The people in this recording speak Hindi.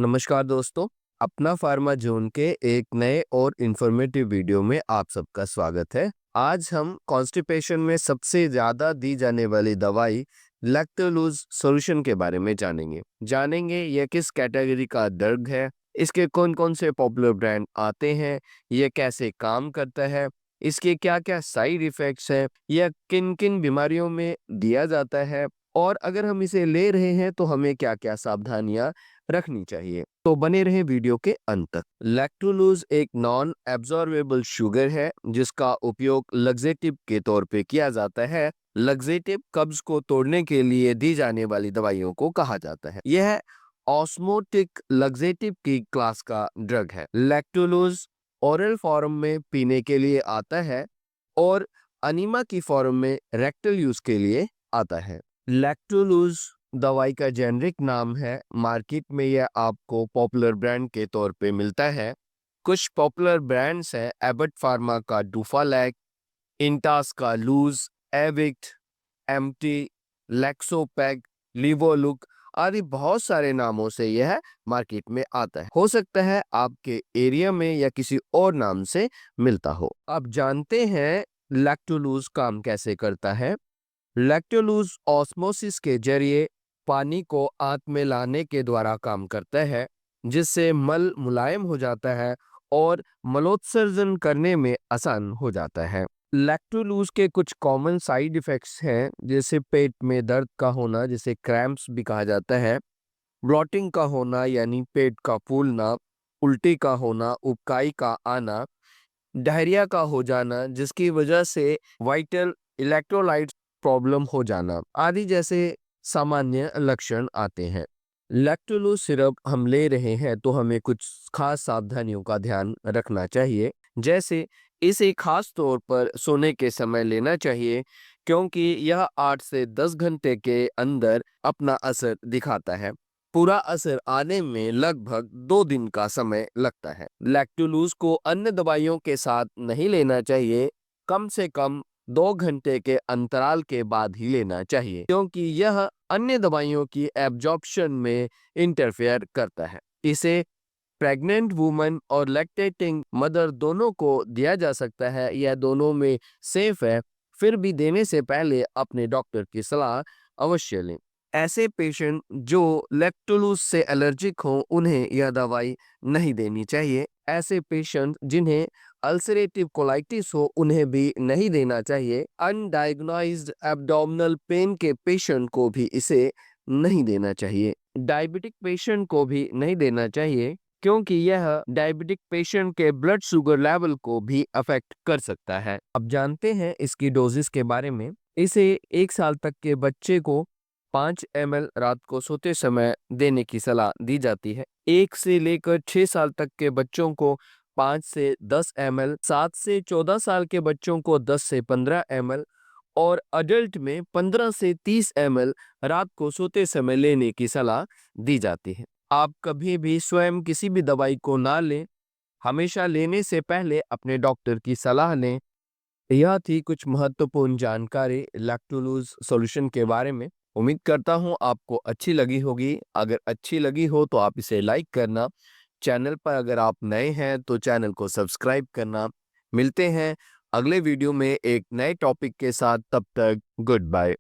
नमस्कार दोस्तों, अपना फार्मा जोन के एक नए और इन्फॉर्मेटिव वीडियो में आप सबका स्वागत है। आज हम कॉन्स्टिपेशन में सबसे ज़्यादा दी जाने वाली दवाई लैक्टोलूज सॉल्यूशन के बारे में जानेंगे यह किस कैटेगरी का ड्रग है, इसके कौन-कौन से पॉपुलर ब्रांड आते हैं, यह कैसे काम करता है, इसके क्या-क्या साइड इफ़ेक्ट्स हैं, यह किन-किन बीमारियों में दिया जाता है और अगर हम इसे ले रहे हैं तो हमें क्या-क्या सावधानियाँ रखनी चाहिए। तो बने रहें वीडियो के अंत तक। लैक्टोलूज एक नॉन एब्जॉर्बेबल शुगर है जिसका उपयोग लग्जेटिव के तौर पे किया जाता है। लग्जेटिव कब्ज को तोड़ने के लिए दी जाने वाली दवाइयों को कहा जाता है। यह ऑस्मोटिक लग्जेटिव की क्लास का ड्रग है। लैक्टोलूज ओरल फॉर्म में पीने के लिए आता है और अनीमा की फॉर्म में रेक्टल यूज के लिए आता है। लैक्टोलूज दवाई का जेनरिक नाम है। मार्केट में यह आपको पॉपुलर ब्रांड के तौर पे मिलता है। कुछ पॉपुलर ब्रांड्स हैं एबट फार्मा का डूफालैक, इंटास का लूज, एविक्ट, एम्प्टी, लेक्सोपैक, लिवोलुक आदि बहुत सारे नामों से यह मार्केट में आता है। हो सकता है आपके एरिया में या किसी और नाम से मिलता हो। आप जानते हैं लैक्टोलूज काम कैसे करता है। लैक्टोलूज ऑस्मोसिस के जरिए पानी को आंत में लाने के द्वारा काम करता है जिससे मल मुलायम हो जाता है और मलोत्सर्जन करने में आसान हो जाता है। लैक्टोलूज के कुछ कॉमन साइड इफेक्ट्स हैं जैसे पेट में दर्द का होना जिसे क्रैम्प्स भी कहा जाता है, ब्लॉटिंग का होना यानी पेट का फूलना, उल्टी का होना, उबकाई का आना, डायरिया का हो जाना जिसकी वजह से वाइटल इलेक्ट्रोलाइट प्रॉब्लम हो जाना आदि जैसे सामान्य लक्षण आते हैं। लैक्टोलूज सिरप हम ले रहे हैं तो हमें कुछ खास सावधानियों का ध्यान रखना चाहिए, जैसे इसे खास तौर पर सोने के समय लेना चाहिए क्योंकि यह 8 से 10 घंटे के अंदर अपना असर दिखाता है। पूरा असर आने में लगभग 2 दिन का समय लगता है। लैक्टोलूज को अन्य दवाइयों के साथ नहीं लेना चाहिए, कम से कम 2 घंटे के अंतराल के बाद ही लेना चाहिए क्योंकि यह अन्य दवाइयों की एब्जॉर्प्शन में इंटरफेयर करता है। इसे प्रेग्नेंट वुमन और लैक्टेटिंग मदर दोनों को दिया जा सकता है। यह दोनों में सेफ है, फिर भी देने से पहले अपने डॉक्टर की सलाह अवश्य लें। ऐसे पेशेंट जो लैक्टोलूज से एलर्जिक हों उन्हें यह दवाई नहीं देनी चाहिए। ऐसे पेशेंट जिन्हें अल्सरेटिव कोलाइटिस हो उन्हें भी नहीं देना चाहिए। अनडायग्नोज्ड एब्डोमिनल पेन के पेशेंट को भी इसे नहीं देना चाहिए। डायबिटिक पेशेंट को भी नहीं देना चाहिए क्योंकि यह डायबिटिक पेशेंट के ब्लड शुगर लेवल को भी अफेक्ट कर सकता है। अब जानते हैं इसकी डोजेस के बारे में। इसे 1 साल तक के बच्चे को 5 ml रात को सोते समय देने की सलाह दी जाती है। 1 से लेकर 6 साल तक के बच्चों को 5 से 10 ml, 7 से 14 साल के बच्चों को 10 से 15 ml और अडल्ट में 15 से 30 ml रात को सोते समय लेने की सलाह दी जाती है। आप कभी भी स्वयं किसी भी दवाई को ना लें, हमेशा लेने से पहले अपने डॉक्टर की सलाह लें। यह थी कुछ महत्वपूर्ण जानकारी लैक्टोलूज सॉल्यूशन के बारे में। उम्मीद करता हूँ आपको अच्छी लगी होगी। अगर अच्छी लगी हो तो आप इसे लाइक करना। चैनल पर अगर आप नए हैं तो चैनल को सब्सक्राइब करना। मिलते हैं अगले वीडियो में एक नए टॉपिक के साथ, तब तक गुड बाय।